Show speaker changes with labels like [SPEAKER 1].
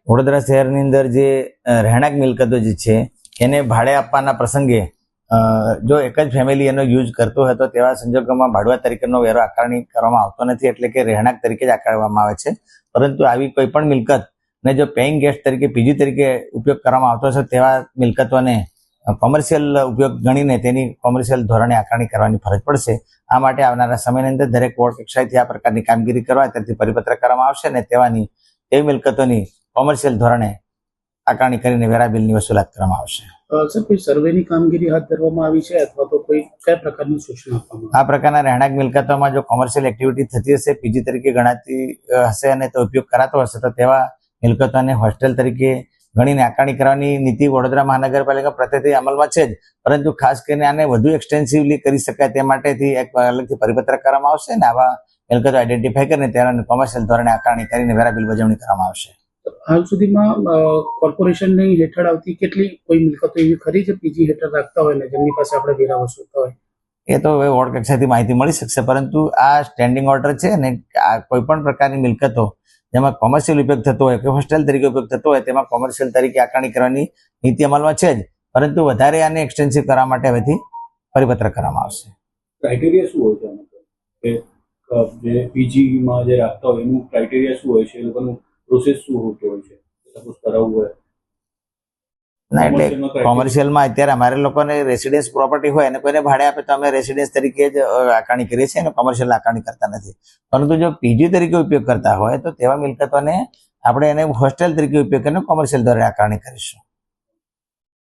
[SPEAKER 1] વડોદરા શહેરની અંદર જે રહેણાંક મિલકતો જે છે એને ભાડે આપવાના પ્રસંગે જો એક જ ફેમિલી એનો યુઝ કરતો હોય તો તેવા સંજોગોમાં ભાડુઆત તરીકેનો વેરો આકારણી કરવામાં આવતો નથી, એટલે કે રહેણાંક તરીકે જ આકારવામાં આવે છે. પરંતુ આવી કોઈ પણ મિલકત ને જો પેઇંગ ગેસ્ટ તરીકે પીજી તરીકે ઉપયોગ કરવામાં આવતો છે તેવા મિલકતોને કોમર્શિયલ ઉપયોગ ગણીને તેની કોમર્શિયલ ધોરણે આકારણી કરવાની ફરજ પડશે. આ માટે આવનારા સમયની અંદર દરેક વોર્ડ કક્ષાએથી આ પ્રકારની કામગીરી કરવા ત્યાંથી પરિપત્ર કરવામાં આવશે અને તેવી મિલકતોની કોમર્શિયલ ધોરણે આકારણી કરીને વેરા બિલની વસૂલાત કરવામાં આવશે.
[SPEAKER 2] સર, કોઈ સર્વેની કામગીરી હાથ ધરવામાં આવી છે અથવા તો કોઈ કયા પ્રકારની સૂચના આપવામાં
[SPEAKER 1] આ પ્રકારના રહેણાંક મિલકતોમાં જો કોમર્શિયલ એક્ટિવિટી થતી હશે, પીજી તરીકે ગણાતી હશે અને તો ઉપયોગ કરાતો હશે તો તેવા મિલકતોને હોસ્ટેલ તરીકે ગણીને આકારણી કરવાની નીતિ વડોદરા મહાનગરપાલિકા પ્રત્યેથી અમલમાં છે જ, પરંતુ ખાસ કરીને આને વધુ એક્સટેન્સિવલી કરી શકાય તે માટેથી એક અલગથી પરિપત્ર કરવામાં આવશે અને આવા મિલકતો આઈડેન્ટિફાઈ કરીને તેના કોમર્શિયલ ધોરણે આકારણી કરીને વેરા બિલ વજવણી કરવામાં આવશે.
[SPEAKER 2] હાલ સુધીમાં કોર્પોરેશનની હેઠળ આવતી કેટલી કોઈ મિલકતો એવી ખરી છે પીજી હેઠળ રાખતા હોય ને જેમની પાસે આપણે વેરા વસૂલતા હોય?
[SPEAKER 1] એ તો હવે વોર્ડ કક્ષાથી માહિતી મળી શકશે, પરંતુ આ સ્ટેન્ડિંગ ઓર્ડર છે ને આ કોઈ પણ પ્રકારની મિલકતો જેમાં કોમર્શિયલ ઉપયોગ થતો હોય કે હોસ્ટેલ તરીકે ઉપયોગ થતો હોય તેમાં કોમર્શિયલ તરીકે આકારણી કરવાની નીતિ અમલમાં છે જ, પરંતુ વધારે આને એક્સટેન્સિવ કરવા માટે હવેથી પરિપત્ર કરવામાં આવશે.
[SPEAKER 3] ક્રાઇટેરિયા શું હોય છે કે જે પીજીમાં જે રાખતા હોય એનું ક્રાઇટેરિયા શું હોય છે, એ લોકોનું પ્રોસેસ શું હોતો હોય છે સપોઝ કરાવવું હોય?
[SPEAKER 1] ના, એટલે કોમર્શિયલમાં અત્યારે અમારે લોકોને રેસિડેન્સ પ્રોપર્ટી હોય અને કોઈને ભાડે આપે તો અમે રેસિડેન્સ તરીકે જ આકારણી કરીએ છીએ અને કોમર્શિયલ આકારણી કરતા નથી. પરંતુ જો પીજી તરીકે ઉપયોગ કરતા હોય તો તેવા મિલકતોને આપણે એને હોસ્ટેલ તરીકે ઉપયોગ કરીને કોમર્શિયલ દ્વારા આકારણી કરીશું.